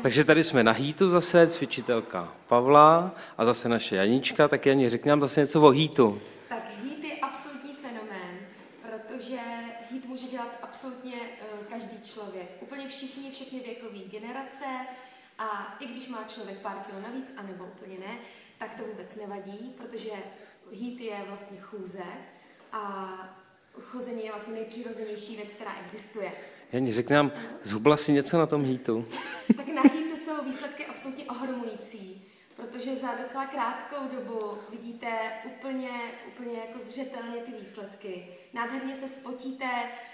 Takže tady jsme na HEATu zase, cvičitelka Pavla a zase naše Janíčka. Tak Janí, řekni nám zase něco o HEATu. Tak HEAT je absolutní fenomén, protože HEAT může dělat absolutně každý člověk. Úplně všechny věkové generace a i když má člověk pár kilo navíc, anebo úplně ne, tak to vůbec nevadí, protože HEAT je vlastně chůze a chození je vlastně nejpřirozenější věc, která existuje. Janí, řekni nám, zhubla si něco na tom HEATu? Tak na HEATu jsou výsledky absolutně ohromující, protože za docela krátkou dobu vidíte úplně jako zřetelně ty výsledky. Nádherně se spotíte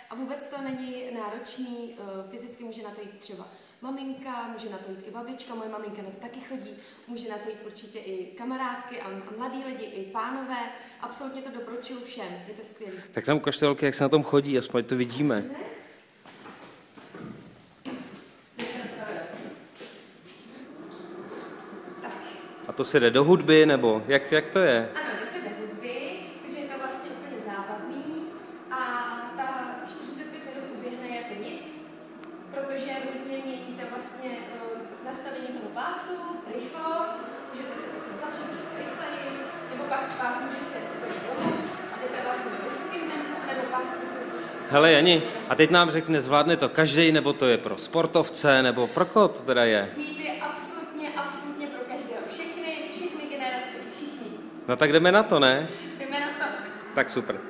a vůbec to není náročný, fyzicky může na to jít třeba maminka, může na to jít i babička, moje maminka na to taky chodí, může na to jít určitě i kamarádky a mladí lidi, i pánové. Absolutně to doporučuji všem, je to skvělé. Tak nám ukažte, holky, jak se na tom chodí, aspoň to vidíme. A to se jde do hudby, nebo jak to je? Ano, jde se do hudby, takže je to vlastně úplně zábavný a ta 45 minut uběhne jako nic, protože různě měníte vlastně nastavení toho pásu, rychlost, můžete se potom zapřít rychleji, nebo pak pás může se úplně dolů a jdete vlastně vysokým tempem, nebo pás se Hele Jani, a teď nám řekne, zvládne to každý, nebo to je pro sportovce, nebo pro koho to teda je? HEAT je absolutně pro každého. Všechny generace, všichni. No tak jdeme na to, ne? Jdeme na to. Tak super.